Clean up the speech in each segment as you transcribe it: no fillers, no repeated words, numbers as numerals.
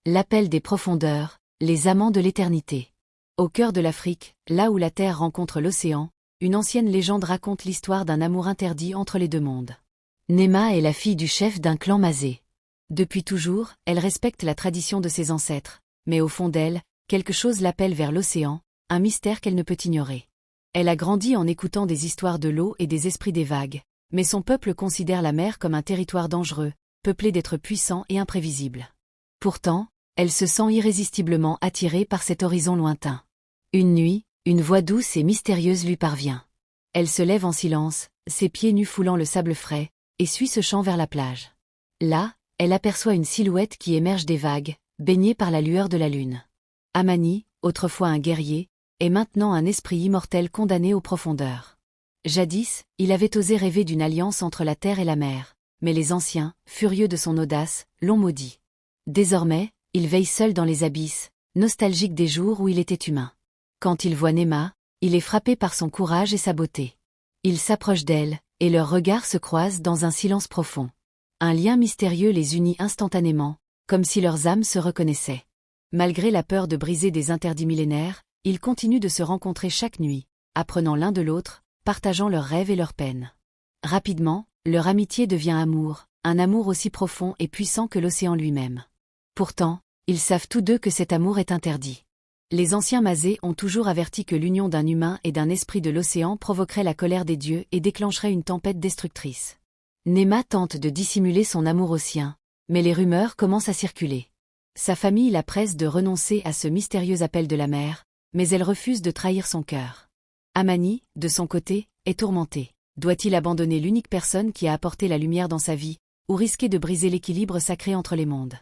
L'appel des profondeurs, les amants de l'éternité. Au cœur de l'Afrique, là où la terre rencontre l'océan, une ancienne légende raconte l'histoire d'un amour interdit entre les deux mondes. Nema est la fille du chef d'un clan Mazé. Depuis toujours, elle respecte la tradition de ses ancêtres, mais au fond d'elle, quelque chose l'appelle vers l'océan, un mystère qu'elle ne peut ignorer. Elle a grandi en écoutant des histoires de l'eau et des esprits des vagues, mais son peuple considère la mer comme un territoire dangereux, peuplé d'êtres puissants et imprévisibles. Pourtant, elle se sent irrésistiblement attirée par cet horizon lointain. Une nuit, une voix douce et mystérieuse lui parvient. Elle se lève en silence, ses pieds nus foulant le sable frais, et suit ce chant vers la plage. Là, elle aperçoit une silhouette qui émerge des vagues, baignée par la lueur de la lune. Amani, autrefois un guerrier, est maintenant un esprit immortel condamné aux profondeurs. Jadis, il avait osé rêver d'une alliance entre la terre et la mer, mais les anciens, furieux de son audace, l'ont maudit. Désormais, il veille seul dans les abysses, nostalgique des jours où il était humain. Quand il voit Nema, il est frappé par son courage et sa beauté. Il s'approche d'elle, et leurs regards se croisent dans un silence profond. Un lien mystérieux les unit instantanément, comme si leurs âmes se reconnaissaient. Malgré la peur de briser des interdits millénaires, ils continuent de se rencontrer chaque nuit, apprenant l'un de l'autre, partageant leurs rêves et leurs peines. Rapidement, leur amitié devient amour, un amour aussi profond et puissant que l'océan lui-même. Pourtant, ils savent tous deux que cet amour est interdit. Les anciens Mazé ont toujours averti que l'union d'un humain et d'un esprit de l'océan provoquerait la colère des dieux et déclencherait une tempête destructrice. Nema tente de dissimuler son amour au sien, mais les rumeurs commencent à circuler. Sa famille la presse de renoncer à ce mystérieux appel de la mer, mais elle refuse de trahir son cœur. Amani, de son côté, est tourmenté. Doit-il abandonner l'unique personne qui a apporté la lumière dans sa vie, ou risquer de briser l'équilibre sacré entre les mondes?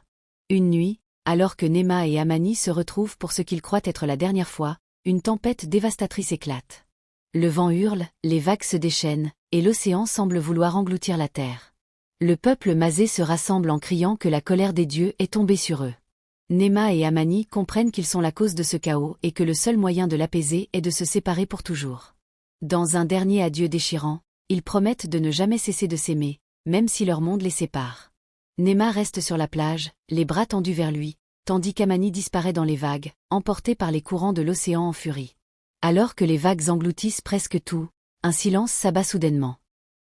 Une nuit, alors que Nema et Amani se retrouvent pour ce qu'ils croient être la dernière fois, une tempête dévastatrice éclate. Le vent hurle, les vagues se déchaînent, et l'océan semble vouloir engloutir la terre. Le peuple Mazé se rassemble en criant que la colère des dieux est tombée sur eux. Nema et Amani comprennent qu'ils sont la cause de ce chaos et que le seul moyen de l'apaiser est de se séparer pour toujours. Dans un dernier adieu déchirant, ils promettent de ne jamais cesser de s'aimer, même si leur monde les sépare. Nema reste sur la plage, les bras tendus vers lui, tandis qu'Amani disparaît dans les vagues, emporté par les courants de l'océan en furie. Alors que les vagues engloutissent presque tout, un silence s'abat soudainement.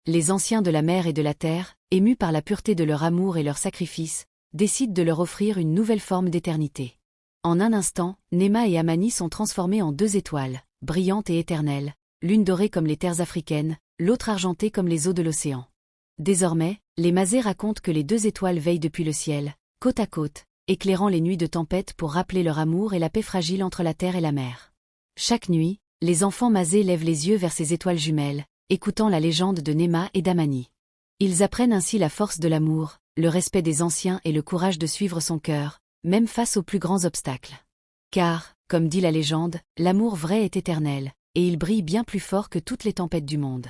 Les anciens de la mer et de la terre, émus par la pureté de leur amour et leur sacrifice, décident de leur offrir une nouvelle forme d'éternité. En un instant, Nema et Amani sont transformés en deux étoiles, brillantes et éternelles, l'une dorée comme les terres africaines, l'autre argentée comme les eaux de l'océan. Désormais, les Mazé racontent que les deux étoiles veillent depuis le ciel, côte à côte, éclairant les nuits de tempête pour rappeler leur amour et la paix fragile entre la terre et la mer. Chaque nuit, les enfants Mazé lèvent les yeux vers ces étoiles jumelles, écoutant la légende de Nema et d'Amani. Ils apprennent ainsi la force de l'amour, le respect des anciens et le courage de suivre son cœur, même face aux plus grands obstacles. Car, comme dit la légende, l'amour vrai est éternel, et il brille bien plus fort que toutes les tempêtes du monde.